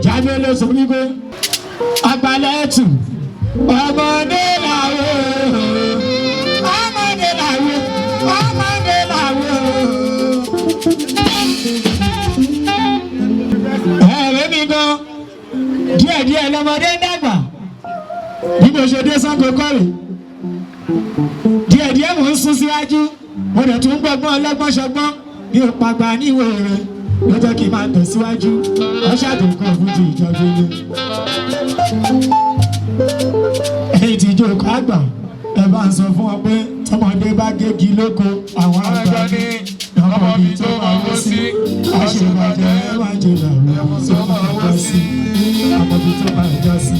jáde ló sọ wípé àgbàlẹ̀ tù ọmọdé làwọ̀ ọmọdé làwọ̀ ọmọdé làwọ̀. ẹ̀rẹ́ mi gan díẹ̀díẹ̀ lọ́mọdé dàgbà bí mo ṣe dé Ṣàngó kọ́rè díẹ̀díẹ̀ mò ń sún síwájú mo dẹ̀ tún gbọ́gbọ́n ọlọ́gbọ́n ṣọgbọ́n bí o pàgbà níwò rẹ̀ ló jẹ́ kí n máa tẹ̀síwájú ọṣà tó kọ̀ fún ti ìjọba ilé. èyí tí ìjókòó àgbà ẹ bá ń sọ fún ọ pé tọmọdé bá gégi lóko àwọn àgbà ní ọmọbi tó máa wọ́ sí àṣebàjẹ́ ẹ máa jẹ làwọn tó máa wọ́ sí ọmọbi tó máa jọ sí.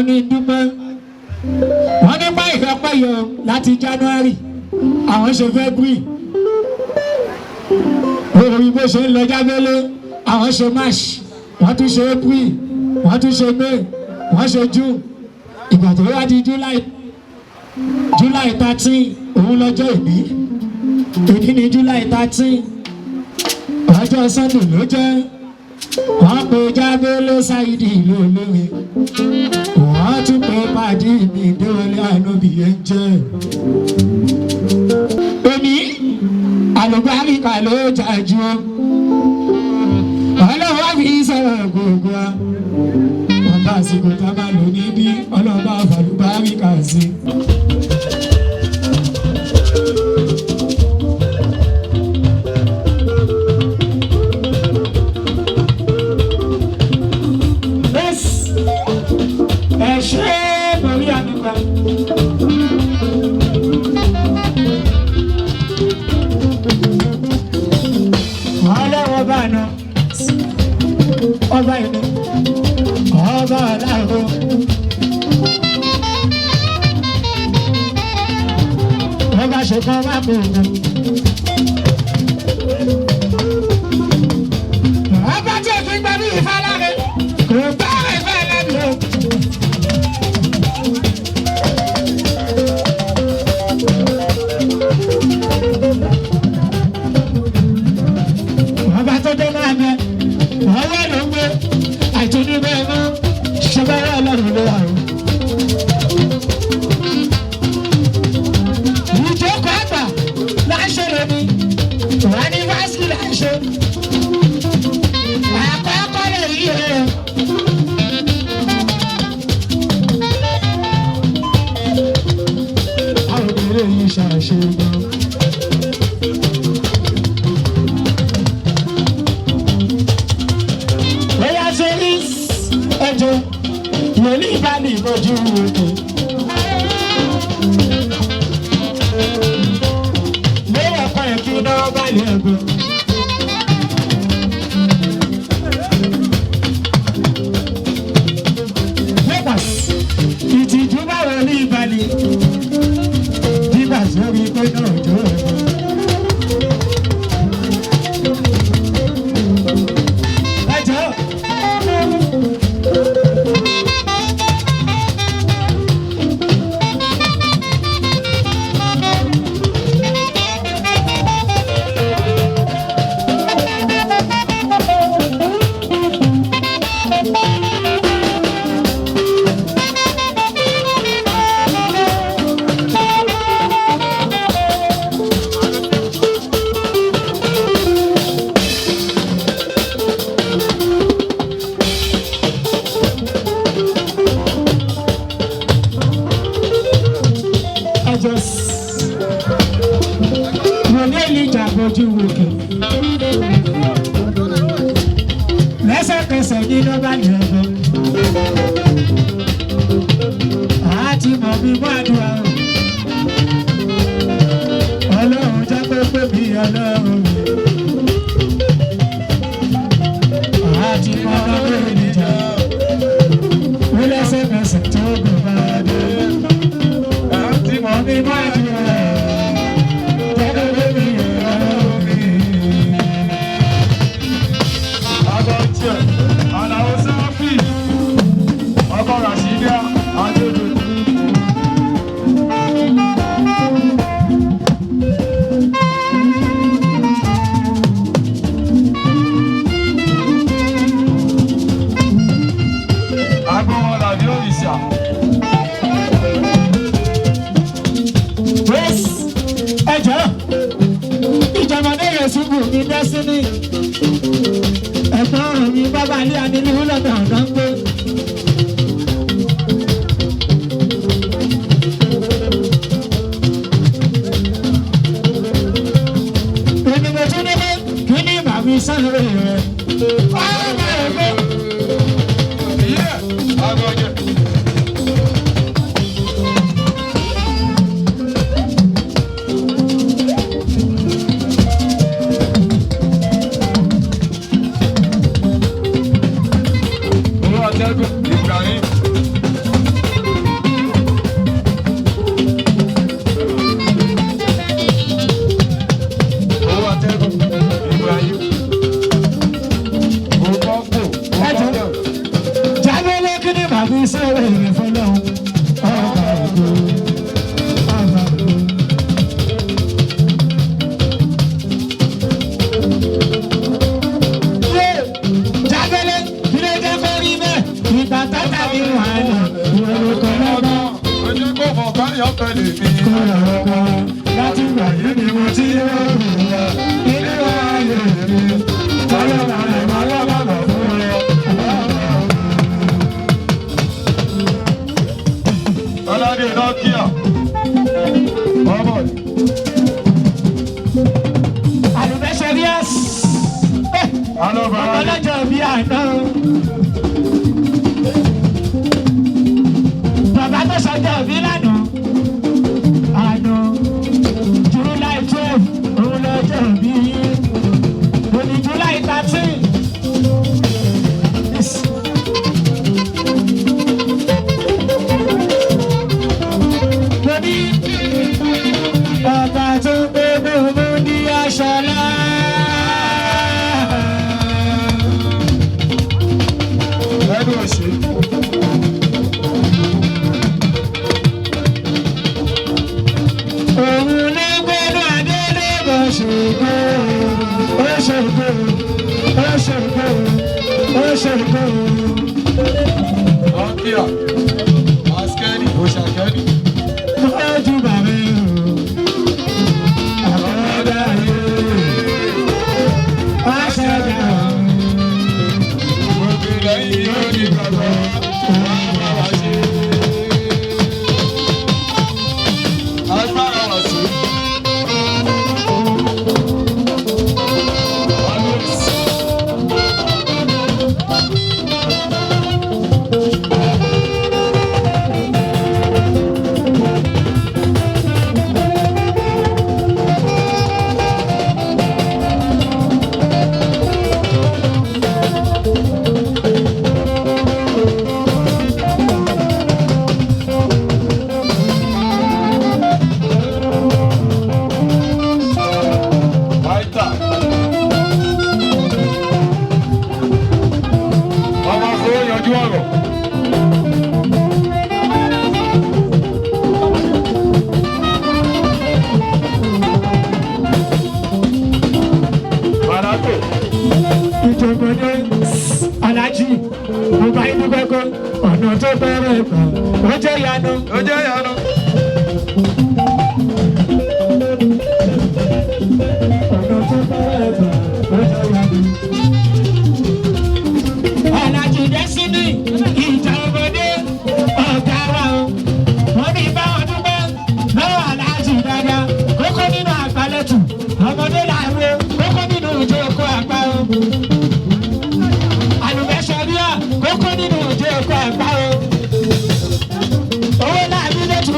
ní dúpẹ́ wọ́n ní bá ìfẹ́pẹ́ yọ láti January àwọn ṣe February orí bó ṣe ń lọ jábélé àwọn ṣe March wọ́n tún ṣe April wọ́n tún ṣe May wọ́n ṣe June ìgbà tó wá di July 13 òun lọ́jọ́ ìbí èdè ní July 13 ọjọ́ Sunday ló jẹ́ wọ́n pe jábélé Saidi ìlú olórin wọ́n tún pe pàdé mi déwọlé ànábì yẹn jẹ́ èmi àlùbáríkà ló jàjú ọlọ́wọ́ fi sọ̀rọ̀ gbogbo wa wọ́n bá àsìkò tá a bá lò níbí ọlọ́ba àfàlùbáríkà sí. Ọba ìlú ọba aláàbò ọba ṣèkan wà kó ọba tí òfin gbà bí ìfàlàrẹ kò bá ẹgbẹ́ ẹlẹ́bi o. ọba tó dé náà mẹ ọwọ́ ló ń gbé àìtúndí bẹ́ẹ̀ mọ́ ṣẹ́bẹ́rẹ́ ọlọ́run ló wà o. ìjókòó àgbà láṣẹ lómi wà ní fásitì láṣẹ àkọ́kọ́ lè rí rẹ̀. àwọn obìnrin yìí ṣàṣe gan. Wòlí ìbálì ìbojú òkè. Léwọ̀ kan ẹ̀kí náà bálẹ̀ ẹ̀gbọ́n. Lagos ìtìjú bá wòlí ìbálì. Bíbà sórí pé náà jó ẹ̀gbọ́n. Lẹ́sẹ̀kẹsẹ̀ ní lọ́ba ní ẹ̀gbọ́n. Àti mọ̀ mi bá àdúrà o. Ọlọ́run jẹ́ pé pé mi ọlọ́run mi. Àti mọ̀ lọ́wọ́ ìjà. Ó lẹ́sẹ̀kẹsẹ̀ tó gbọ̀ bá dé. Àti mọ̀ mi bá àdúrà. nílùú lọ́dọ̀ ọ̀dọ́ ń gbé. ènìyàn tún nílé kí ní màmí sáré rẹ̀. Láti gbà yé ni mo ti yé òun wá nínú ayé mi, ọlọ́run rẹ̀ máa lọ́wọ́ fún ẹ. Ọlọ́dẹ Nokia, ọmọ yìí. Alubẹ́sẹ̀ríẹ́s, ọlọ́jọ́ bí àná. Bàbá tó sọjọ́ bí lánàá. July 12, òun lọ́jọ́ bí yín. Òní July 13. Mo ní ọba tó gbé gbogbo ní aṣọlá. Ẹnu òṣè. Nokia, askeri, oṣakeri. Ojú bàbá o, ọ̀dà yóò, aṣáájú o. Gbogbo ìlẹ́yìn yóò ní gbàgbọ́, wọ́n á wá ṣe. Agbára wà sí. Aláàjì, mo bá inú gbẹ́gbẹ́, ọ̀nà tó bẹ̀rẹ̀ gbà, ó jẹ́ ìyanu. Ó jẹ́ ìyanu. Ọ̀nà tó bẹ̀rẹ̀ gbà, ó jẹ́ ìyanu. Aláàjì Destiny, ìjà ọmọdé, ọ̀gá wa o. Wọ́n ní báwọn dúpẹ́ lọ́wọ́ aláàjì dáadáa, kókó nínú àgbálẹ̀tù, ọmọdé làwọn, kókó nínú òjò oko àgbà o. Kókó nínú òjò ẹ̀kọ́ àgbà o. Owó náà bí lẹ́tù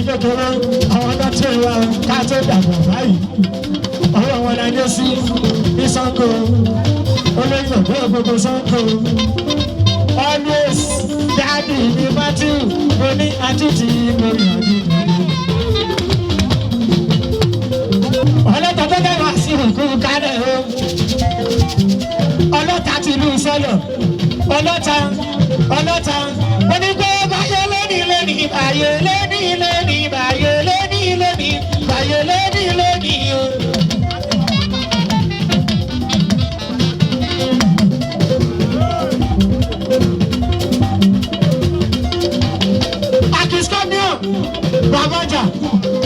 kékeré àwọn tó tẹ̀ wá ká tó dàgbà báyìí ọwọ́ wọn la dé sí ní Sango olóyìn ọ̀gbẹ́ gbogbo Sango always dáàbì ní Matthew mo ní àtúntì lórí àdúgbò. ọlọ́ta tó dẹ̀ wá sí òkú kálẹ̀ o ọlọ́ta ti lù sọ́lọ̀ ọlọ́ta mo ní pé báyé lónìí lónìí báyé lónìí lónìí báyé lónìí lónìí báyé lónìí lónìí o. Akiskomio Babaja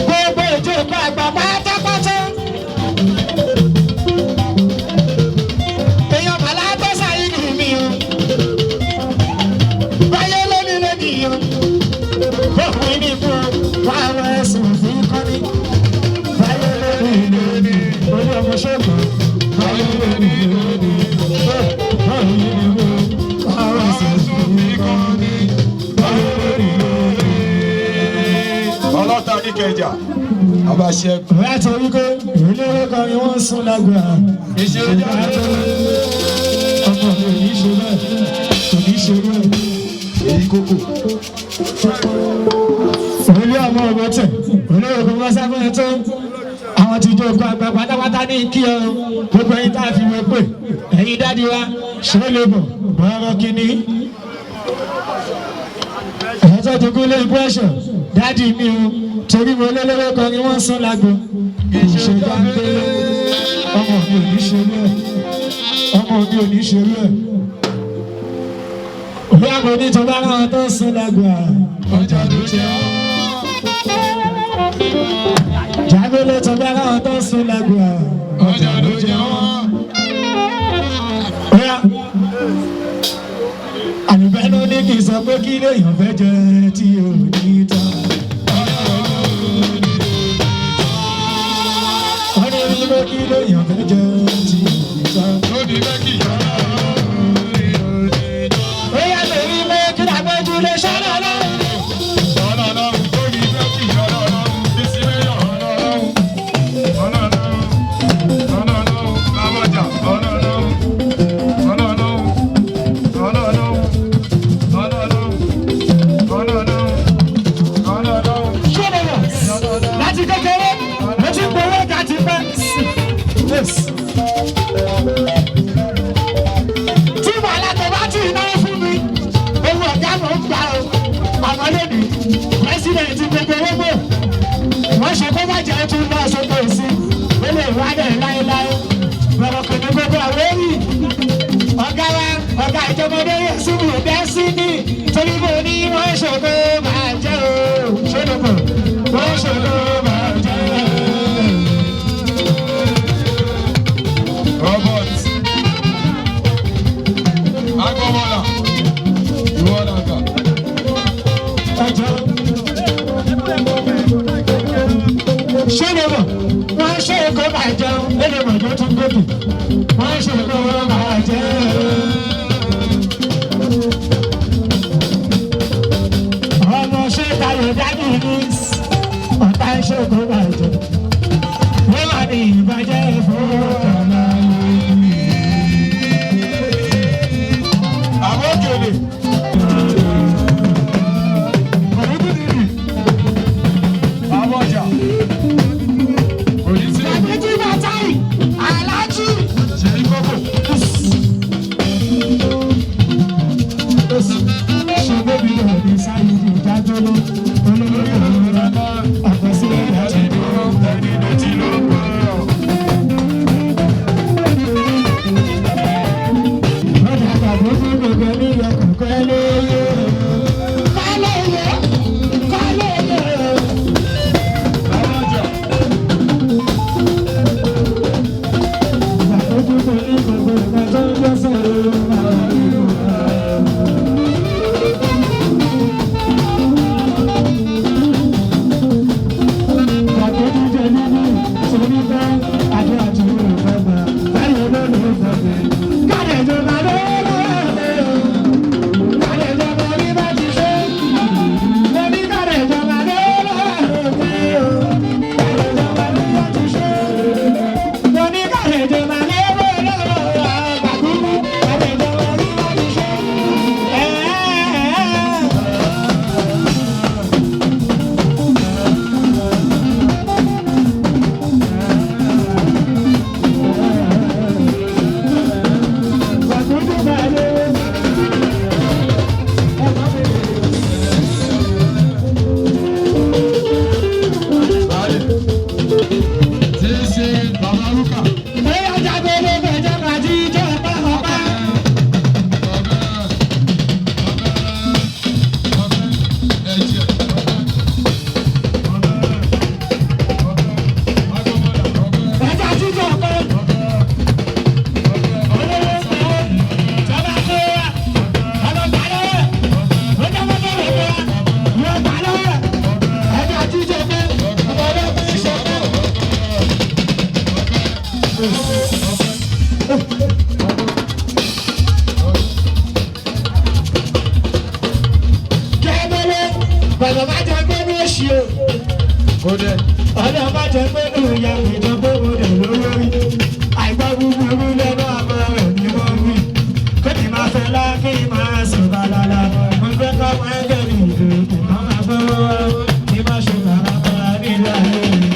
gbogbo ètò ìpa àgbà pátápátá. èèyàn bàlá tó sáyé nù mí o. báyé lónìí lónìí o. gbogbo ìní fún wa àwọn ẹ̀sùn fún kọ́ni. báyé lónìí lónìí olú ọmọ ṣẹ́gun. báyé lónìí lónìí báyé lónìí fún àwọn ẹ̀sùn fún kọ́ni. ọlọ́ta Oníkẹjà abàṣẹ. ìwé àti oríkó ìrìnlẹ́wọ́ kan ni wọ́n ń sún lágbára. ìṣeré jáde ọkọ mi ò ní ṣe bẹ́ẹ̀ kò ní ṣe bẹ́ẹ̀. èyí kókò. orílẹ̀ ọmọ ọgbọ́n tẹ̀ olóyè kò wọ́n sáfẹ́ tó àwọn ti jó kó àgbà pátápátá ní kí ọ gbogbo ẹ̀yin tá a fi wọ́n pè ẹ̀yin dádì wa ṣé ó lè bọ̀ bọ́ọ̀rọ̀ kínní. ẹ̀sọ́ tó kún lé impression dádì mi o torí mo lélẹ́wọ́ kan ni wọ́n sún lágbo ìṣe dáńgbé ọmọ mi ò ní ṣe rẹ̀ ọmọ mi ò ní ṣe rẹ̀ òbí àgbò ní tó bá ráwọn tó sún lágbo ọjà ló jẹ́ ọ́. jágbélé tó bá ráwọn tó sún lágbo ọjà ló jẹ́ ọ́. àlùbẹ́nu ní kì í sọ pé kí lèèyàn fẹ́ jẹ tí ò ní tán. wọ́n ní rí pé kí lèèyàn fẹ́ jẹ tí ò ní tán. lónìí mẹ́kì yọ̀ọ́. ó yà lè rí pé kí làgbẹ́jú lè ṣọ́nà lọ́wọ́. ọlọ́run lónìí mẹ́kì yọ̀ọ́ ọlọ́run bísí mẹ́yọ̀ ọlọ́run lábọ́jà ọlọ́run. láti kékeré mo ti gbowó gàtí pẹ́. tí wàhálà tó bá ti náwó fún mi owó ọ̀gá mò ń gbà o àmọ́ lónìí pẹ́sidẹ̀ntì gbogbo owó wọ́n ṣe kó má jẹ́ tún náà sókè sí ó lè wá dẹ̀ láéláé bọ̀rọ̀ kò ní gbogbo àwọn èrì ọ̀gá wa ọ̀gá ìjọmọdé yẹn síbi ìdẹ́sí ní torí mo ní wọ́n ṣògo máa jẹ́ o ṣòdòkò wọ́n ṣògo máa jẹ́ o. Robert agbọmọlá ìwọlàgà. ọjọ́ ṣòdòkò wọ́n ṣògo máa jẹ́ o ẹlẹ́mọ̀jọ́ tún gbòdì wọ́n ṣògo máa jẹ́ o. ọmọ ṣe tayọ̀ dájú ní ọ̀tá ìṣògo máa jẹ́ wọ́n máa ní ìbàjẹ́ ìfowópamọ́. àbókèlè. àbọ̀jà. òyìnbí. Àbíjí Bàtáì, Aláàjì. ṣèyí kókò. Ṣé bébí rẹ̀ ní sáyé ní ìdájọ́ ló olórí òmìnira àkọsílẹ̀ ìdájọ́ ìdúró ẹni létí ló ń bọ̀. Lọ́dà àgbàdo fún gbogbo ní ìyọkọ̀kọ́ lóye. Kálóye, kálóye. àbọ̀jà. Kẹ́mẹ́lẹ́ bàbá má jẹ́ pé ní oṣù o. Ọ̀dọ̀ má jẹ́ pé ní ìyá ìjọ pé mo dẹ̀ lórí. Àìgbọ́ búburú lẹ́nu àmọ́ rẹ̀ ni wọ́n wí. Kéde máa fẹ́ lá kí n máa sùn bàlálà. Mo fẹ́ kọ́ máa ń gẹ̀rì ìlú kò má máa bọ́ wá. Kí má ṣe bàbá bàbá nílò ayé mi.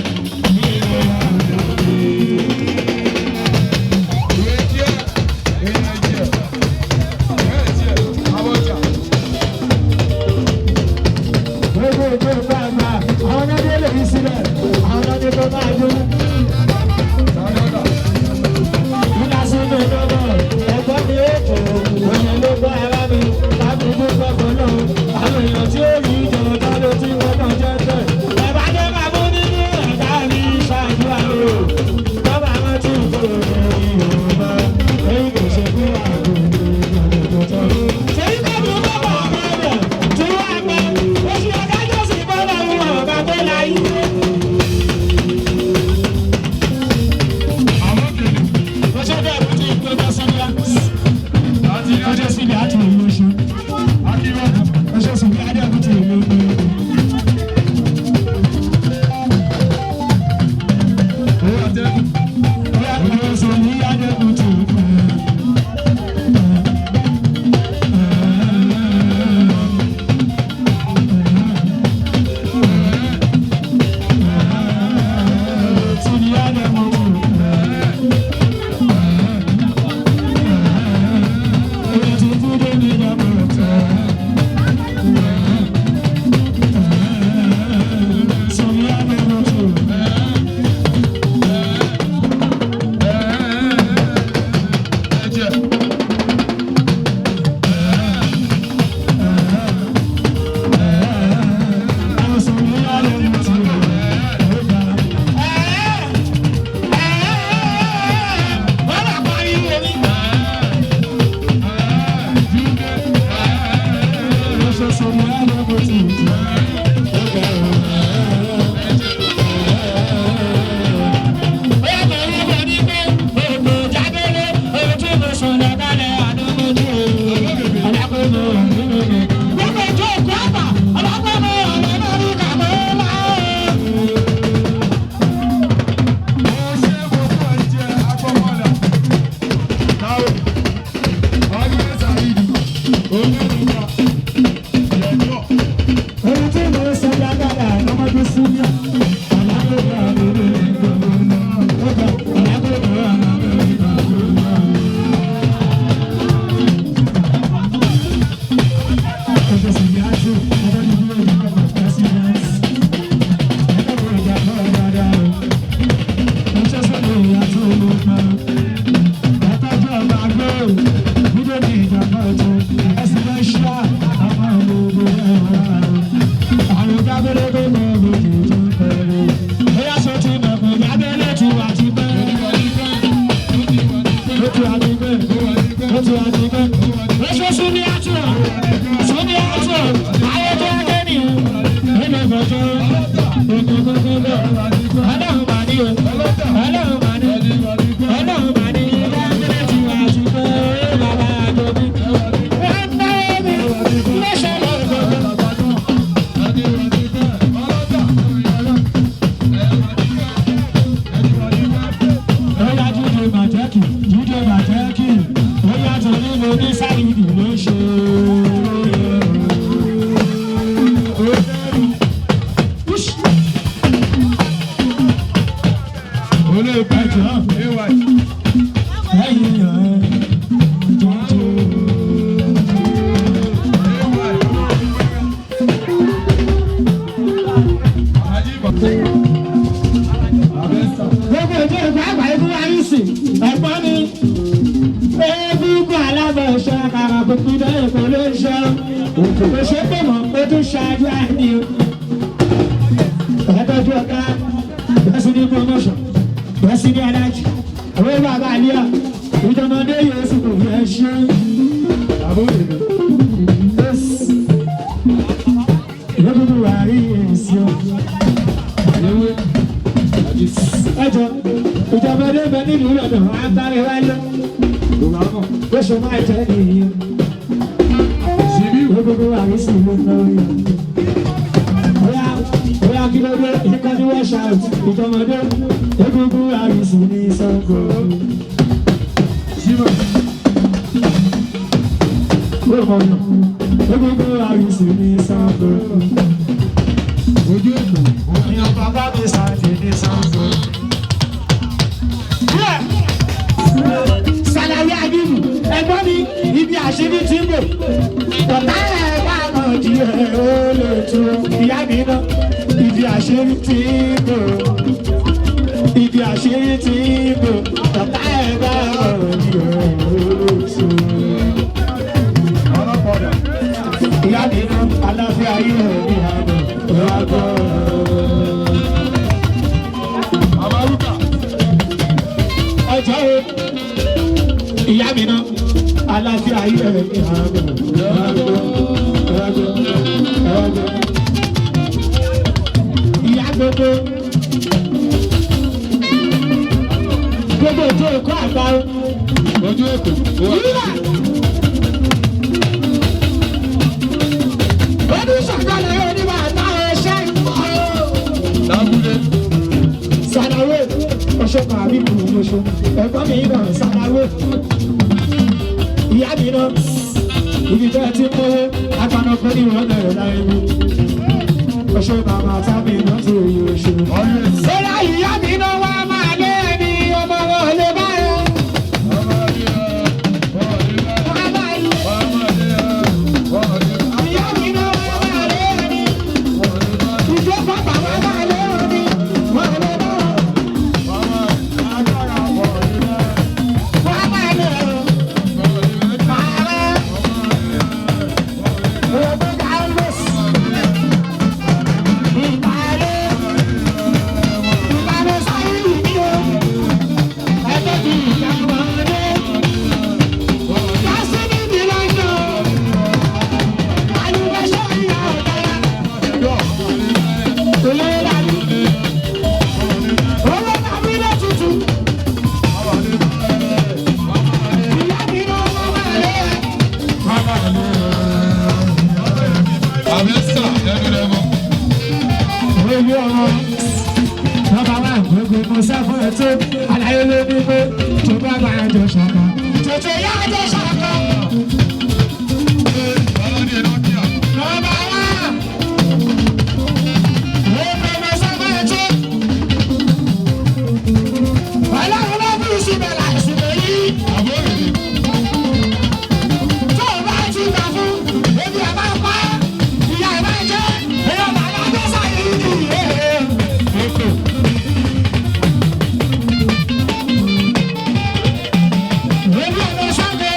ẹjọ ìjọba ẹdẹgbẹ nílùú lọ́dọ̀ agbára wáyé oṣù máa jẹ nìyẹn gbogbo àrísí ló ń lórí bóyá kí ló dé ìkànnì wọ́ṣà ìjọmọdé gbogbo àrísí ní Ṣàngó. Gbogbo àrísí ní Ṣàngó. Ojú ètò. Ìyàn bàbá mi sáàdì ní Ṣàngó. Ṣàlàyé àdìmú, ẹ̀gbọ́n mi, ibi àṣírí tí ń bò. Ọ̀tá ẹ̀ bá mọ̀ di ẹ̀ ó lè tu ìyá mi náà. Ibi àṣírí tí ń bò. Ibi àṣírí tí ń bò. Ọ̀tá ẹ̀ bá mọ̀ di ẹ̀ ó lè tu. Ọlọ́pọ̀dà. Ìyá mi náà, aláfíà yìí ẹ̀ ní àná. Ọ̀rọ̀ Àbárúkà. ọjọ́ o ìyá mi náà aláfíà ilẹ̀ ní ààbò ìyá gbogbo ètò ẹ̀kọ́ àgbà Ojú ètò. oníṣàgbọ́lẹ̀ yóò ní máa ta ẹṣẹ́ Lábúlé. Ṣàlàyé ọṣọkọ àbíkú oṣù ẹ̀gbọ́n mi náà ṣàlàyé ìyá mi náà ibi tẹ́ ti mú apanakọ ní ìwọ̀n bẹ̀rẹ̀ láyé mi ọṣọ bàbá tábì náà tó yẹ oṣù. Ṣọlá ìyá mi náà wá máa lé ẹni ọmọ wọn lè bá yẹ. Ìyá mi náà wá máa lé ẹni ìjọba bàbá máa lé ẹni wọn lè bá yẹ. Àlàyé ló ní pé tó bá máa jọ ṣàkà tètè yá jọ ṣàkà. Nọ́mbà wá ó fẹ́mi sọ́kọ̀ ẹ̀tí. Ọlọ́run ló bí ìsinmi láìsílẹ̀ yìí. Tó o bá ti gbà fún ebi ẹ̀ máa pa ìyá ẹ̀ máa jẹ́ èèyàn bàbá tó sáyé ní ìyé ẹ̀. Ebi ọ̀nà sọ́kẹ́.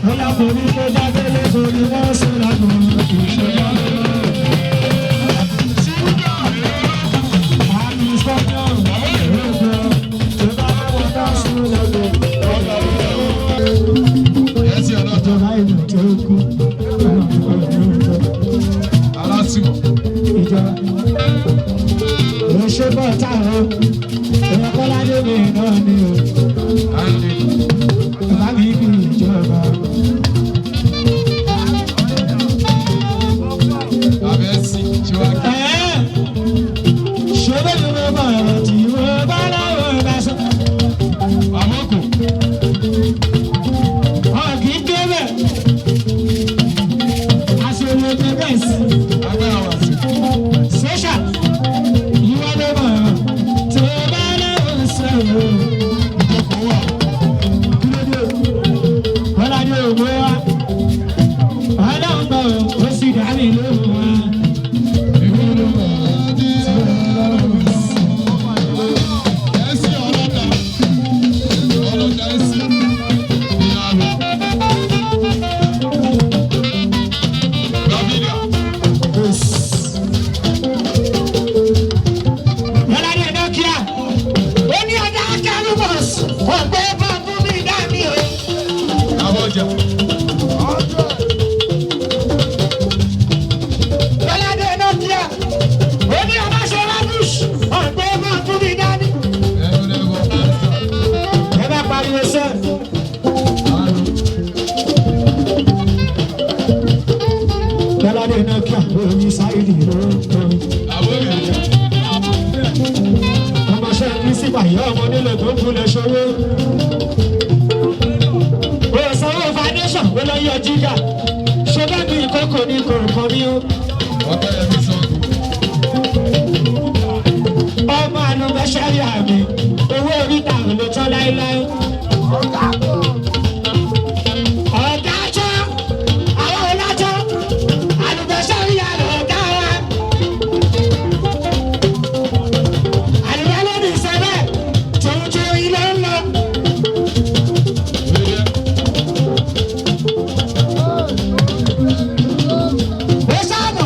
bóyá kò ní kó jábélé kò ní wọ́n ṣe lágbóhùn ìṣẹ́yà. àmì sọ́kọ̀ ìrẹ́pọ̀ tó bá wọ́n dá sí lọ́dọ̀. ìjọba ìlú tó kú Alásìmọ̀. ìjọba ṣe bọ́ táwọn èèyàn kọ́ládé mi náà ni o bàbá mi bí ìjọba. Abẹ́sí Chiwaki. ṣé bẹ́ẹ̀ ni mo bọ̀ ọ̀rọ̀ tí mo bá láwọn bá sọ. Àmọ́kò. ọ̀ kì í dé bẹ́ẹ̀ aṣèlú bẹ́ẹ̀ sí. Agbára wà sí. ṣẹ́ṣà ìwọ ló mọ̀ tí mo bá láwọn sọ. Ìjọkọ̀ wà. kọ́ládé ògbó wa ọlọ́run gbọ́ ó sì dá mi lóhùn wa. Ẹ̀sì ọlọ́dà. Ọlọ́dà ẹ̀sì. Ìyàwó. Gàbílíà. Kọ́ládé Nokia ó ní ọjà kẹrùbọ̀s ọ̀gbẹ́ bọ́ọ̀bù mi dá mi o. Àbọ̀jà. Kọ́ládé Nokia ó ní ọba ṣe rubbish ọ̀gbẹ́ bọ́ọ̀bù mi dá mi. Ẹnu lẹ́wọ̀. ẹ bá pariwo sẹ́. Kọ́ládé Nokia ó ní sáyidì ló ń tọ́. Àbọ̀yẹ̀. ọmọọṣẹ́ pírísìpà ìyá ọmọ nílẹ̀ tó ń kulẹ̀ ṣòwò. ó sanwó foundation ó lọ yọ jíjà ṣé bá mi ìkókò ní kòròkan mi ó. Ọkọ̀ yẹn fi sọ́ọ̀tù. ọmọ àlùbẹ́sẹ̀rì àmì owó oríta ló tán láéláé. ọ̀gá tó àwọn ọlọ́jọ́ àlùbẹ́sẹ̀rì àlọ́ ọ̀gá wa. àlùbẹ́ ló ní ìṣẹ́lẹ̀ tòun tó ilé ń lọ. ó sábà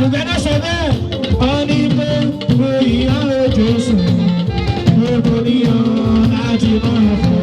àlùbẹ́dẹ́ ṣe bẹ́ẹ̀ ọ ní pé mo ìyá ojú sùn mo kò níyàn láti máa fọ́.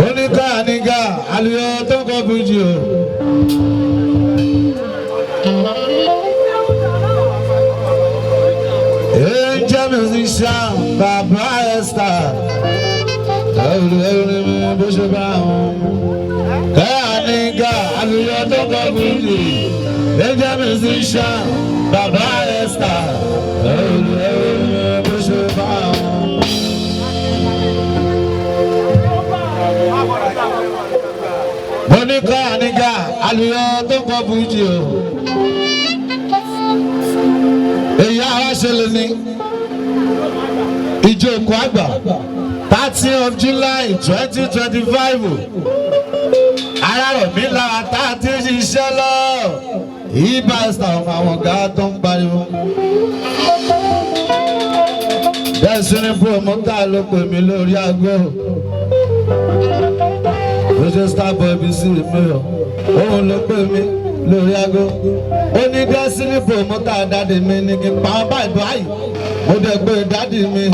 Oníkàníkà àlùyọ tó kọ bùjì o. Angel musician Baba Esther. Ẹ̀rù mi bó ṣe bá wọn. Kàníkà àlùyọ tó kọ bùjì. Angel musician Baba Esther. Ẹ̀rù mi bó ṣe bá wọn. Oníkàníkà àlùyọ tó kọ bùjì o. Èyí àwa ṣe lè ní ìjókòó àgbà 30th of July 2025. Ara rẹ̀ mi lára tá a ti ṣiṣẹ́ lọ. Ibà ẹ̀sà ọmọ àwọn ọ̀gá tó ń pariwo. Destiny promoter ló pè mí lórí aago. Roger Starboy bí sí ìmúyọ̀. Òun ló pè mí lórí aago. Ó ní Destiny promoter dáàdì mi ní kí n pa á báyìí báyìí. Mo dẹ̀ pé dáàdì mi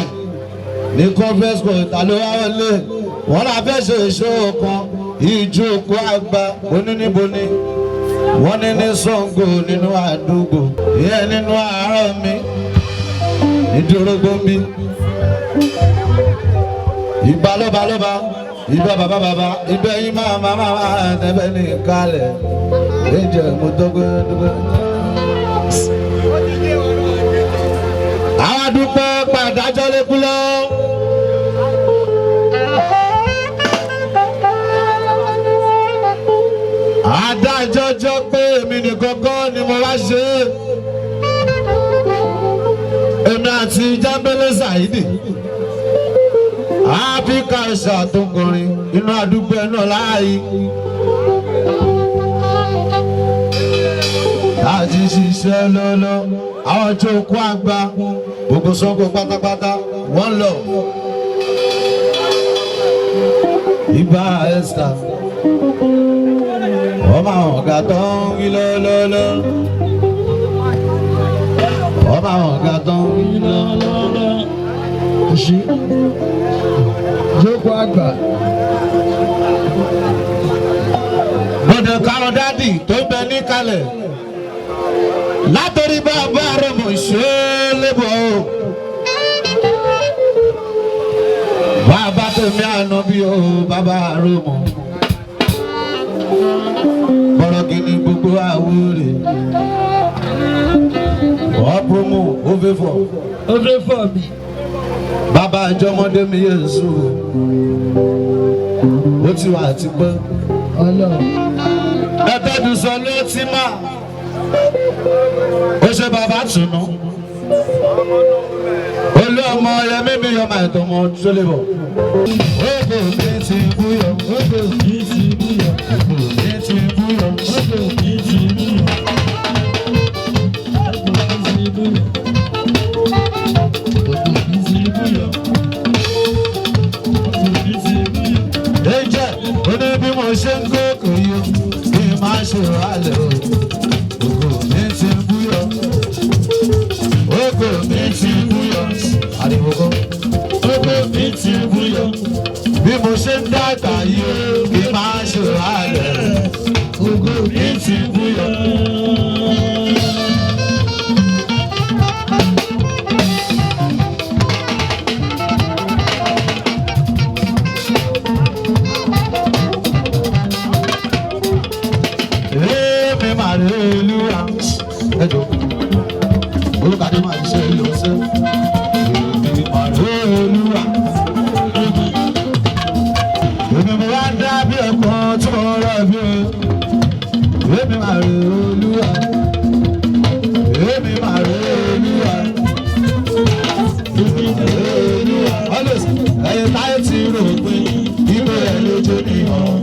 ní conference call ta ló wá wọlé. Wọ́n là fẹ́ ṣe ìṣòro kan ìjókòó àgbà oníníbo ni. Wọ́n ní ní Ṣàngó nínú àdúgbò. Ìyẹn nínú àárọ̀ mi. Ìdúrógbó mi. Ìgbà lọ́ba. Ìgbà bàbá. Ìgbà yín máa tẹ́fẹ́ ní ìkálẹ̀. Ìjẹ́ mo dọ́gbẹ́. Àwọn àdúpẹ́ pàdájọ́ lékú lọ. Adájọ́jọ́ pé èmi nìkan kọ́ ni mo wá ṣe é. Èmi àti Jábélé Saidi. Áfíríkà ṣàtúnkọrin inú àdúgbò náà láàyè. Láti ṣiṣẹ́ lọ́lọ́, àwọn tó kó àgbà, gbogbo Ṣàngó pátápátá, wọ́n lọ. Ibà Esther, ọmọ àwọn ọ̀gá tó ń wí lọ́lọ́lọ́. Ọmọ àwọn ọ̀gá tó ń wí lọ́lọ́lọ́. Jókòó àgbà. Bọ̀dẹ̀ karọ̀ dádì tó ń bẹ níkàlẹ̀. Látòrí bàbá rẹ̀ mọ̀ ṣe lébọ̀ o. Bàbá tèmi àná bí o, bàbá rẹ̀ mọ̀. Bọ̀rọ̀ kìíní gbogbo àwòrè. Ọ̀pọ̀mù òféfọ̀ mi. Bàbá àjọmọdé mi Yésù. Ó ti wà àti pẹ́. Ẹ̀tẹ́dùn sọ ló ti máa. Ó ṣe bàbá tùnú. Olú ọmọ Yẹmí mi yọ máa tọmọ tó lè bọ̀. Ogo mi ti búyọ̀. Ogo mi ti búyọ̀. Ogo mi ti búyọ̀. Ogo mi ti búyọ̀. Ẹ̀jẹ̀ ó ní bí mo ṣe ń gòkè yó kí n má ṣe wàhálẹ̀ o. Ogo mi ti búyọ̀. Ogo mi ti búyọ̀. Àdìbòkọ. Ogo mi ti búyọ̀. Bí mo ṣe ń dàgbà yó kí n má ẹjọ́ olùkàdé máa ń ṣe ìlú ọ̀sẹ̀ èmi máa rè olúwa èmi mo wá dá bí ẹ̀kọ́ tí mo rọ̀ bí o èmi máa rè olúwa èmi máa rè olúwa always ẹ̀yin táyé ti rò pé ìgbé ẹ̀ lójú nìyàn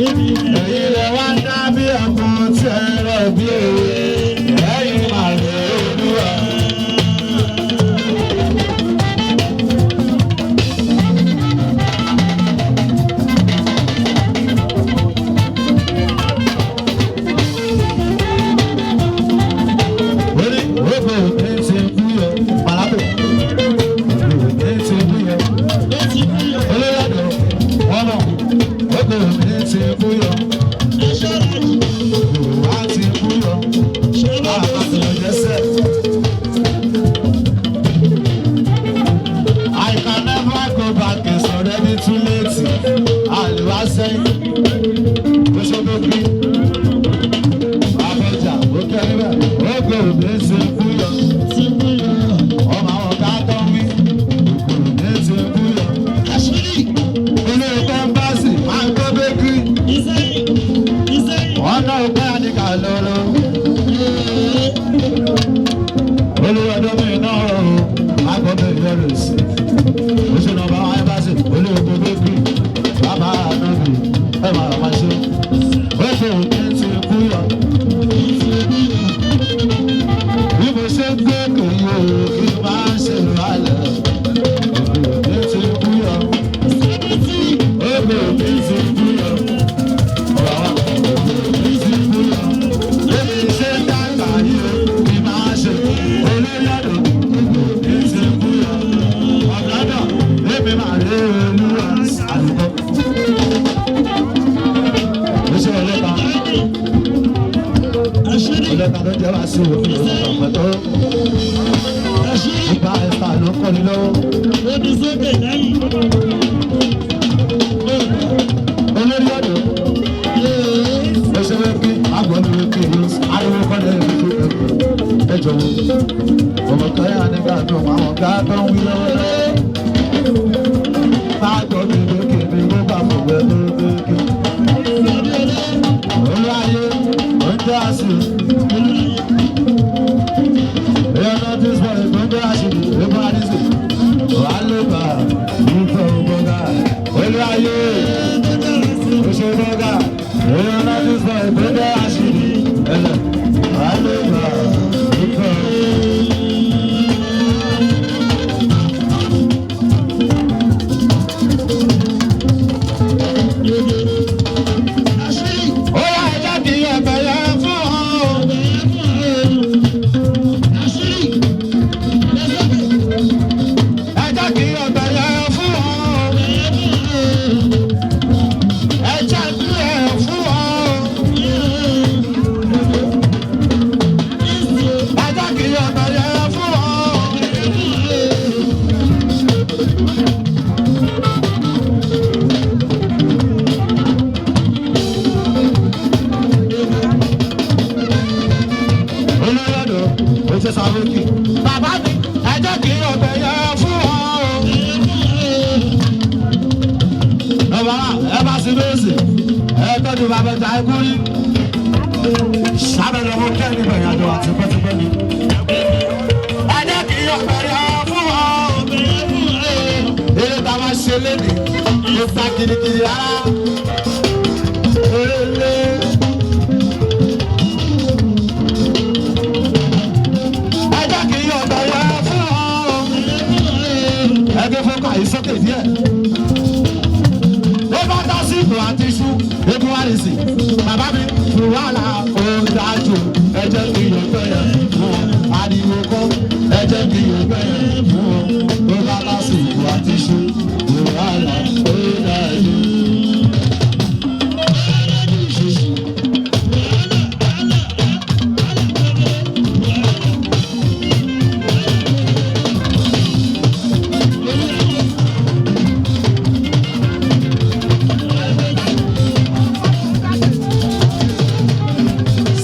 ẹ̀yin lè wá dá bí ẹ̀kọ́ tí ẹ rọ̀ bí òwe ẹ̀yin máa rè olúwa.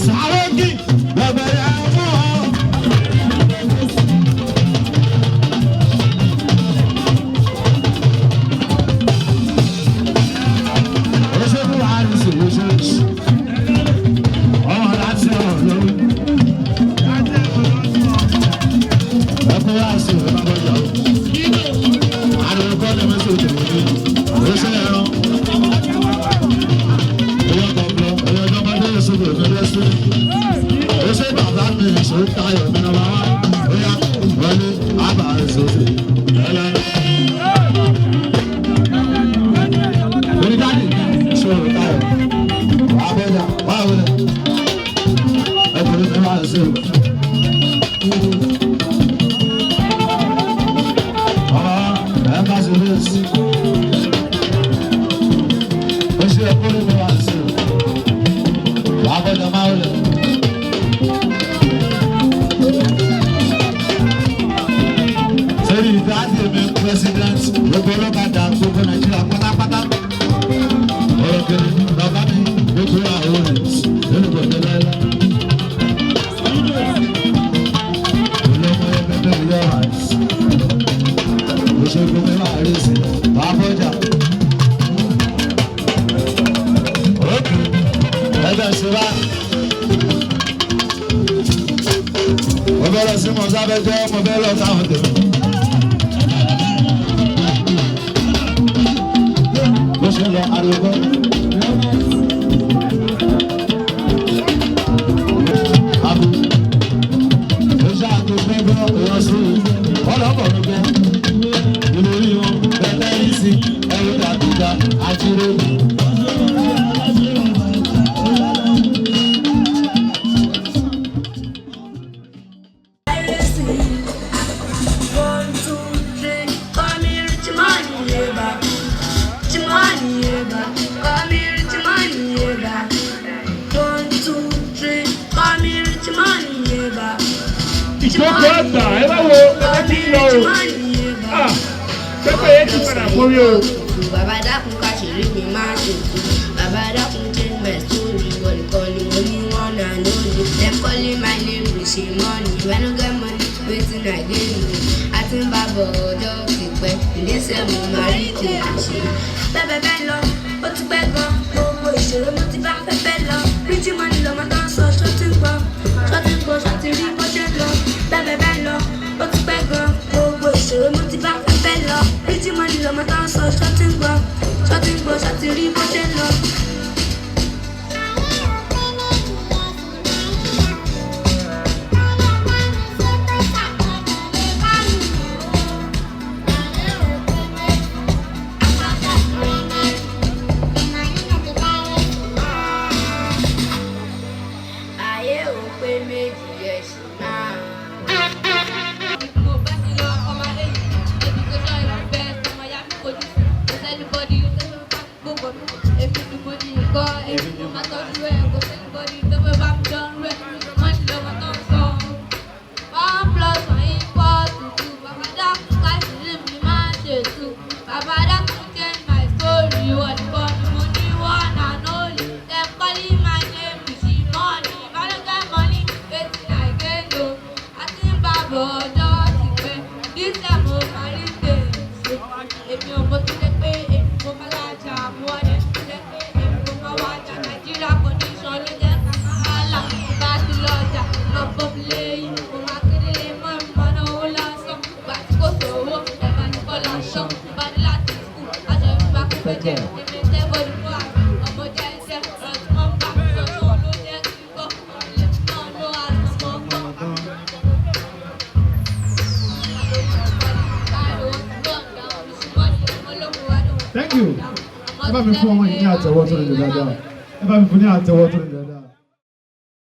Saraki, bàbá yà fún. sórí táyọ̀ mi náà wá bóyá wọlé àbá sórí ẹlẹ́. Orí dáàdì sórí táyọ̀ wà bẹ́ẹ̀ wá wọlé ẹkùnrin mi wá sórí. Ọ̀rọ̀ ẹ̀ bá sórí èsì. Ó ṣe ẹkùnrin mi wá sórí. Wà bẹ́ẹ̀ máa wọlé. President gbogbo olókàdá gbogbo Nàìjíríà pátápátá ọ̀rọ̀ kiri bàbá mi gbogbo àwọn olùs olùkọ́ tó láyé olóko ẹgbẹ́ ìyá rice òṣèlú mi máa rí sí bàbọ̀jà òkè ẹgbẹ́ ìṣúra mo bẹ́ lọ sí mọ̀sábẹ́jọ́ mo bẹ́ lọ sáwọn tèmi. Lọ ariwo abu oṣù àtúntò ìwọ sí ọlọ́pàá gbogbo ìlórí wọn bẹ́ẹ̀ yìí sí ẹrú dàbíjà àjírò. Ìjókòó àgbà ẹ bá wo ẹ ti ń lọ o. Pẹ́pẹ́ yẹn ti padà kórí o. Bàbá dákun ká ṣe rí mi máa ń ṣètò. Bàbá dákun change my story. Wọ́n nìkan ni mo ní one and only. Dem calling my name with ṣe money. When I get money, wetin I dey do? A ti ń bá bọ̀ ọjọ́ ti pẹ́. Ìdísẹ́ mo máa rí tèmi ṣe. Bẹ́ẹ̀ bẹ́ẹ̀ lọ, ó ti pẹ́ gan. Gbogbo ìṣòro mo ti bá fẹ́fẹ́ lọ. Ríjì mọ́ni lọ́mọ tó ń sọ ṣọ́tí ń gbọ́. Ṣọ́tí ń gbọ́ ṣọ́tí rí bó ṣe ń lọ. Bẹ́ẹ̀ lọ, ó ti pẹ́ gan. Gbogbo ìṣòro mo ti bá fẹ́fẹ́ lọ. Ríjì mọ́ni lọ́mọ tó ń sọ ṣọ́tí ń gbọ́. Ṣọ́tí ń gbọ́ ṣọ́tí rí bó ṣe ń lọ. Thank you. Ẹ bá mi fún ọmọ yìí ní àtẹ́wọ́ tó lè dáadáa. Ẹ bá mi fún ní àtẹ́wọ́ tó lè dáadáa.